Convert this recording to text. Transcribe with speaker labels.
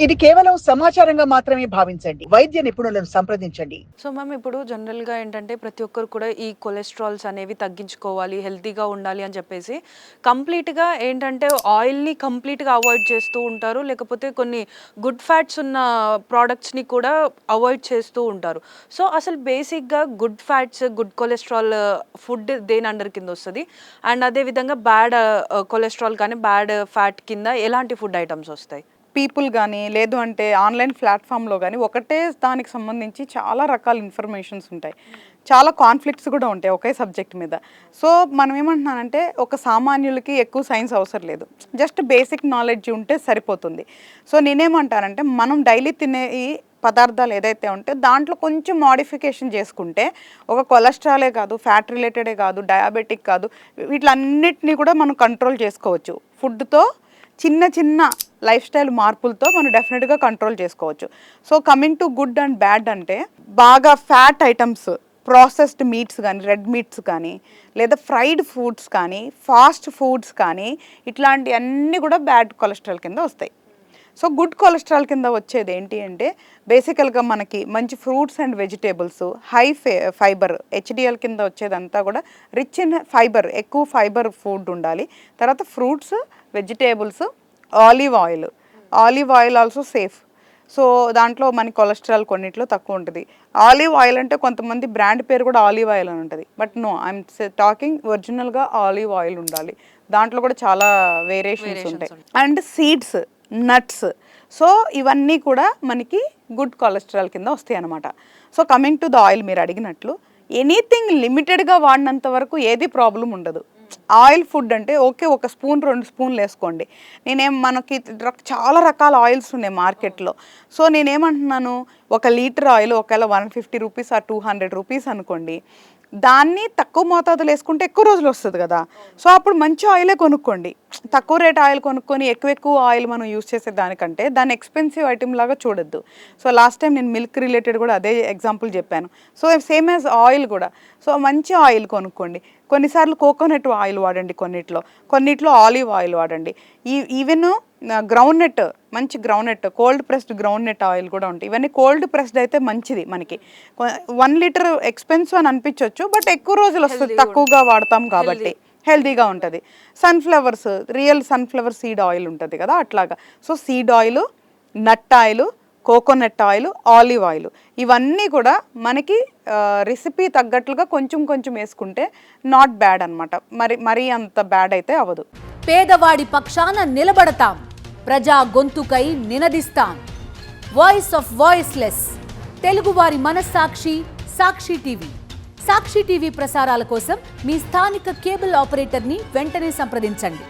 Speaker 1: ఇది కేవలం సమాచారంగా మాత్రమే భావించండి. వైద్య నిపుణులను సంప్రదించండి.
Speaker 2: సో మ్యామ్, ఇప్పుడు జనరల్‌గా ఏంటంటే ప్రతి ఒక్కరు కూడా ఈ కొలెస్ట్రాల్స్ అనేవి తగ్గించుకోవాలి, హెల్తీగా ఉండాలి అని చెప్పేసి కంప్లీట్‌గా ఏంటంటే ఆయిల్‌ని కంప్లీట్‌గా అవాయిడ్ చేస్తూ ఉంటారు. లేకపోతే కొన్ని గుడ్ ఫ్యాట్స్ ఉన్న ప్రొడక్ట్స్‌ని కూడా అవాయిడ్ చేస్తూ ఉంటారు. సో అసలు బేసిక్‌గా good fats, good cholesterol food దేని అండర్ కింద వస్తది? అండ్ అదే విధంగా బ్యాడ్ కొలెస్ట్రాల్ కానీ, బ్యాడ్ ఫ్యాట్ కింద ఎలాంటి ఫుడ్ ఐటెమ్స్ వస్తాయి?
Speaker 3: పీపుల్ కానీ లేదు అంటే ఆన్లైన్ ప్లాట్ఫామ్లో కానీ ఒకటే దానికి సంబంధించి చాలా రకాల ఇన్ఫర్మేషన్స్ ఉంటాయి, చాలా కాన్ఫ్లిక్ట్స్ కూడా ఉంటాయి ఒకే సబ్జెక్ట్ మీద. సో మనం ఏమంటున్నానంటే ఒక సామాన్యులకి ఎక్కువ సైన్స్ అవసరం లేదు, జస్ట్ బేసిక్ నాలెడ్జ్ ఉంటే సరిపోతుంది. సో నేనేమంటానంటే మనం డైలీ తినే ఈ పదార్థాలు ఏదైతే ఉంటే దాంట్లో కొంచెం మోడిఫికేషన్ చేసుకుంటే ఒక కొలెస్ట్రాలే కాదు, ఫ్యాట్ రిలేటెడే కాదు, డయాబెటిక్ కాదు, వీటిలన్నిటినీ కూడా మనం కంట్రోల్ చేసుకోవచ్చు. ఫుడ్తో చిన్న చిన్న లైఫ్ స్టైల్ మార్పులతో మనం డెఫినెట్గా కంట్రోల్ చేసుకోవచ్చు. So coming to good and bad అంటే బాగా ఫ్యాట్ ఐటమ్స్, ప్రాసెస్డ్ మీట్స్ కానీ, రెడ్ మీట్స్ కానీ, లేదా ఫ్రైడ్ ఫుడ్స్ కానీ, ఫాస్ట్ ఫుడ్స్ కానీ, ఇట్లాంటి అన్నీ కూడా బ్యాడ్ కొలెస్ట్రాల్ కింద వస్తాయి. సో గుడ్ కొలెస్ట్రాల్ కింద వచ్చేది ఏంటి అంటే బేసికల్గా మనకి మంచి fruits and vegetables, high fibre, HDL కింద వచ్చేదంతా కూడా రిచ్ ఇన్ ఫైబర్, ఎక్కువ ఫైబర్ ఫుడ్ ఉండాలి. తర్వాత fruits, vegetables, olive oil also safe. So దాంట్లో మన కొలెస్ట్రాల్ కొన్నిట్లో తక్కువ ఉంటుంది. ఆలివ్ ఆయిల్ అంటే కొంతమంది బ్రాండ్ పేరు కూడా ఆలివ్ ఆయిల్ అని ఉంటుంది, బట్ నో, ఐఎమ్ టాకింగ్ ఒరిజినల్గా ఆలివ్ ఆయిల్ ఉండాలి. దాంట్లో కూడా చాలా వేరియేషన్స్ ఉంటాయి. అండ్ సీడ్స్, నట్స్, సో ఇవన్నీ కూడా మనకి గుడ్ కొలెస్ట్రాల్ కింద వస్తాయి అన్నమాట. So coming to the oil, మీరు అడిగినట్లు ఎనీథింగ్ లిమిటెడ్గా వాడినంత వరకు ఏది ప్రాబ్లం ఉండదు. ఆయిల్ ఫుడ్ అంటే ఓకే, ఒక స్పూన్ 2 స్పూన్లు వేసుకోండి. మనకి చాలా రకాల ఆయిల్స్ ఉన్నాయి మార్కెట్లో. సో నేనేమంటున్నాను, 1 లీటర్ ఆయిల్ ఒకవేళ 150 రూపీస్ ఆర్ 200 రూపీస్ అనుకోండి, దాన్ని తక్కువ మోతాదులో వేసుకుంటే ఎక్కువ రోజులు వస్తుంది కదా. సో అప్పుడు మంచి ఆయిలే కొనుక్కోండి. తక్కువ రేట్ ఆయిల్ కొనుక్కొని ఎక్కువ ఆయిల్ మనం యూస్ చేసే దానికంటే దాన్ని ఎక్స్పెన్సివ్ ఐటమ్ లాగా చూడొద్దు. సో లాస్ట్ టైం నేను మిల్క్ రిలేటెడ్ కూడా అదే ఎగ్జాంపుల్ చెప్పాను. సో సేమ్ యాజ్ ఆయిల్ కూడా, సో మంచి ఆయిల్ కొనుక్కోండి. కొన్నిసార్లు కోకోనట్ ఆయిల్ వాడండి, కొన్నిట్లో ఆలివ్ ఆయిల్ వాడండి. ఈవెన్ గ్రౌండ్నట్, మంచి groundnut, cold pressed groundnut oil కూడా ఉంటాయి. ఇవన్నీ కోల్డ్ ప్రెస్డ్ అయితే మంచిది. మనకి 1 లీటర్ ఎక్స్పెన్సివ్ అని అనిపించవచ్చు, బట్ ఎక్కువ రోజులు వస్తుంది, తక్కువగా వాడతాం కాబట్టి హెల్తీగా ఉంటుంది. Sunflowers, real sunflower seed oil ఉంటుంది కదా, అట్లాగా. So seed oil, nut oil, coconut oil, olive oil, ఇవన్నీ కూడా మనకి రెసిపీ తగ్గట్లుగా కొంచెం వేసుకుంటే నాట్ బ్యాడ్ అనమాట. మరీ అంత బ్యాడ్ అయితే అవ్వదు.
Speaker 4: పేదవాడి పక్షాన నిలబడతాం, ప్రజా గొంతుకై నినదిస్తాం. వాయిస్ ఆఫ్ వాయిస్లెస్, తెలుగువారి మనస్సాక్షి, సాక్షి టీవీ. సాక్షి టీవీ ప్రసారాల కోసం మీ స్థానిక కేబుల్ ఆపరేటర్ని వెంటనే సంప్రదించండి.